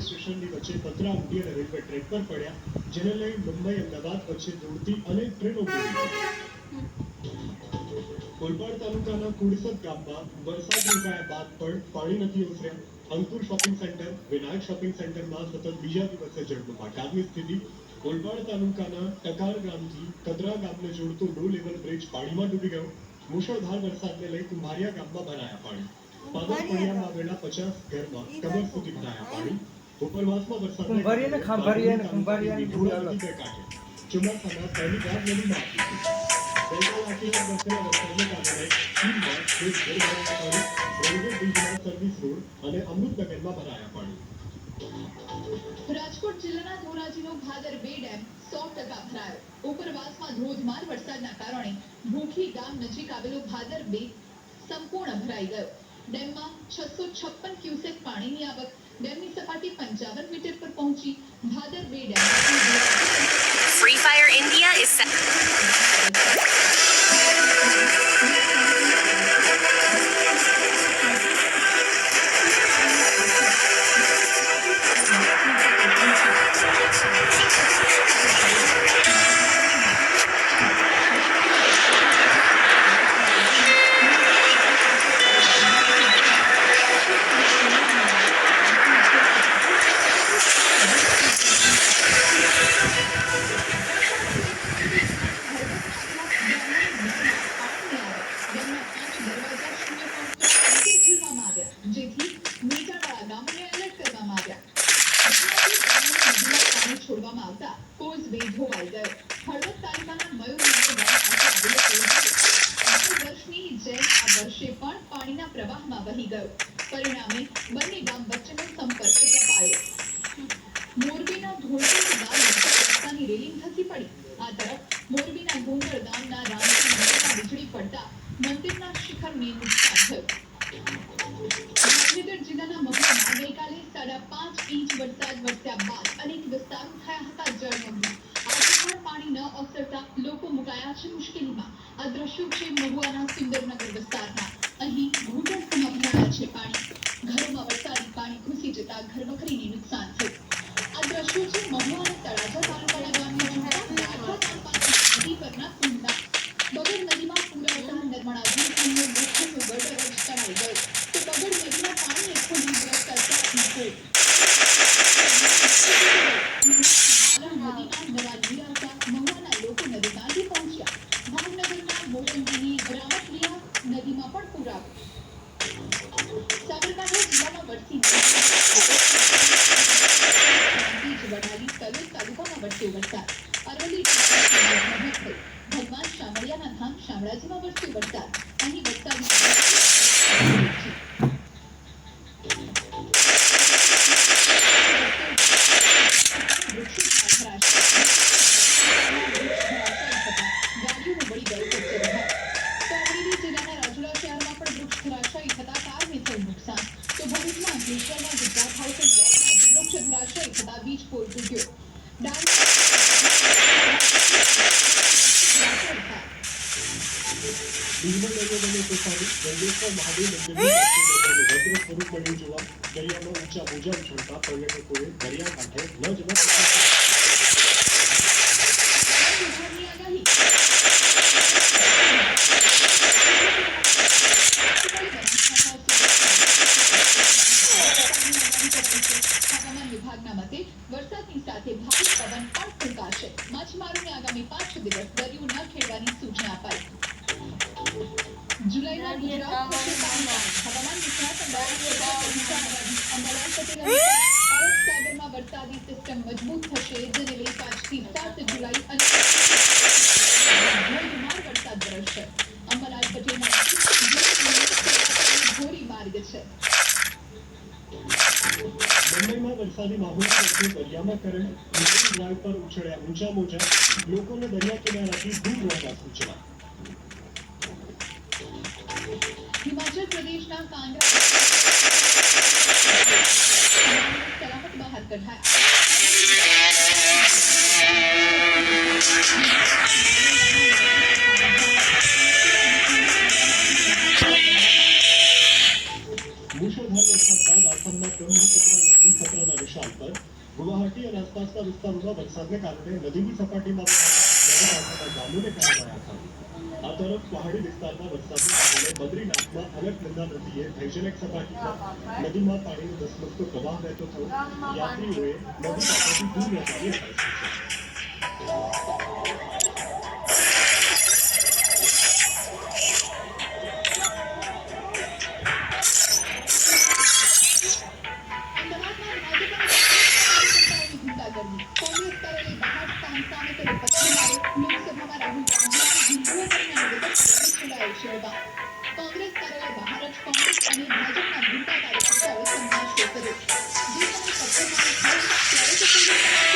સ્ટેશનની વચ્ચે 15 રૂપિયા રેલવે ટ્રેક પર પડ્યા, જેને લઈ મુંબઈ અમદાવાદ વચ્ચે દોડતી અનેક ટ્રેનો કોલપાડ તાલુકાના કુડસદ ગામમાં વરસાદ રોકાયા બાદ પણ પાણી નથી ઓસર્યા। અંકુર શોપિંગ સેન્ટર, વિનાયક શોપિંગ સેન્ટરમાં સતત બીજા દિવસે જળબંબાકારની સ્થિતિ। કોલપાડ તાલુકાના ટકાર ગામથી કદરા ગામને જોડતો લો લેવલ બ્રિજ પાણીમાં ડૂબી ગયો। મુશળધાર વરસાદને લઈ કુંભારિયા ગામમાં ભરાયા પાણી। પાદર ફળિયામાં આવેલા 50 ઘરમાં કમર સુધી ભરાયા પાણી। ઉપરવાસમાં વરસાદને ચોમાસાના પહેલી વાર નદીમાં આવી રાજકોટ જિલ્લાના ધોરાજીનો ભાદર 2 ડેમ 100% ભરાયો। ઉપરવાસમાં ધોધમાર વરસાદના કારણે ભૂખી ગામ નજીક આવેલો ભાદર 2 સંપૂર્ણ ભરાઈ ગયો। ડેમમાં 656 ક્યુસેક પાણીની આવક। ડેમની સપાટી 55 મીટર પર પહોંચી। Bhadar 2 dam Free Fire India is set. છોડવામાં આવતા કોઝવે ધોવાઈ ગયો। હળવદ તાલુકાના મયુરનગર ગામ પાસે આવેલો વર્ષની જેમ આ વર્ષે પણ પાણીના પ્રવાહમાં વહી ગયો। પરિણામે બંને ગામ વચ્ચેનો સંપર્ક કપાયો। મોરબીના ધોળકુંડ ગામ રસ્તાની રેલિંગ ધસી પડી। આ તરફ મોરબીના ગોંગળ ગામના રામજી મંદિરમાં વીજળી પડતા મંદિરના શિખરને નુકસાન થયું। ગાંધીનગર જિલ્લાના મહુવામાં ગઈકાલે 5.5 ઇંચ વરસાદ વરસ્યા બાદ અનેક વિસ્તારો થયા હતા જળમગ્ન। આજે પણ પાણી ન ઓસરતા લોકો મુકાયા છે મુશ્કેલીમાં। આ દ્રશ્યો છે મહુવાના સુંદરનગર વિસ્તારના। અહીં ઘૂંટણસમાં ભરાયા છે પાણી। ઘરોમાં વરસાદી પાણી ઘૂસી જતા ઘરવખરીને નુકસાન થયું। આ દ્રશ્યો છે મહુવાના તળાજા તાલુકાના ગામના નદી પરના પુલના। બગડ નદીમાં પૂર આવતા નર્મદા જિલ્લાનો મુખ્ય ગઢ તળાઈ ગયો તો બગડ નદીમાં પાણી એકઠું નીકળતા નદીમાં નવા નીર આવતા મહુવાના લોકો નદી કાંઠે પહોંચ્યા। ભાવનગરના મોરંગીની રામતલિયા નદીમાં પણ પૂર આવ્યું। સાબરકાંઠા જિલ્લામાં વરસી વડાલી તલોદ તાલુકામાં વરસ્યો વરસાદ। અરવલ્લી ભગવાન શામળિયાના ધામ શામળાજીમાં વરસ્યો વરસાદ। અહીં વરસાદી बीच पोल टूट्यो। દરિયામાં ઊંચા મોજા ઉછળતા પર્યટકોએ દરિયા કાંઠે ન જવા હવામાન વિભાગના મતે વરસાદની સાથે ભારે પવન પણ ફૂંકાશે। માછીમારોને આગામી 5 દિવસ દરિયો ન ખેડવાની સૂચના અપાઈ। જુલાઈના ગુજરાત હવામાન નિષ્ણાત અંબાલાલ પટેલ અરબ સાગરમાં વરસાદી સિસ્ટમ મજબૂત થશે, જેને લઈ 5 થી 7 જુલાઈ ધોધમાર વરસાદ વરસશે। અંબાલાલ પટેલના ઘોરી માર્ગ છે। મુંબઈમાં વરસાદી માહોલ વચ્ચે દરિયામાં કરંટ, ડ્રાઈવ પર ઉછળ્યા ઊંચા મોજા। લોકોને દરિયા કિનારાથી દૂર રહેવા સૂચના। हिमाचल प्रदेश ना कांगड़ा सलामत बाहर कढ़ाया। મૂષળધાર વરસાદ બાદ આસામના બ્રહ્મપુત્ર નદી ખતરાના નિશાન વાત પર ગુવાહાટી અને આસપાસના વિસ્તારોમાં વરસાદને કારણે નદીની સપાટીમાં નદીકાંઠાના ગામોને કહેવાયા હતા. આ તરફ પહાડી વિસ્તારમાં વરસાદને કારણે બદ્રીનાથમાં અલકનંદા નદીએ ભયજનક સપાટી પર નદીમાં પાણીનો ધસમસતો પ્રવાહ વહેતો થયો. યાત્રીઓએ નદી કાંઠાથી દૂર રહેવાની અપીલ કરી છે. અમદાવાદમાં ભાજપના ગુંડાગર્દી કોંગ્રેસ કરેલી બહાર સામસામે કરે પથ્થરમારો લોકસભામાં રાહુલ ગાંધીના હિન્દુઓ પરના નિવેદન છોડાયો છે હવા કોંગ્રેસ કાર્યાલય બહાર જ કોંગ્રેસ અને ભાજપના ગુંડા કાર્યકર્તાઓએ સંઘર્ષ કર્યો જે સમયે પથ્થરમારો થયો ત્યારે તો પોલીસ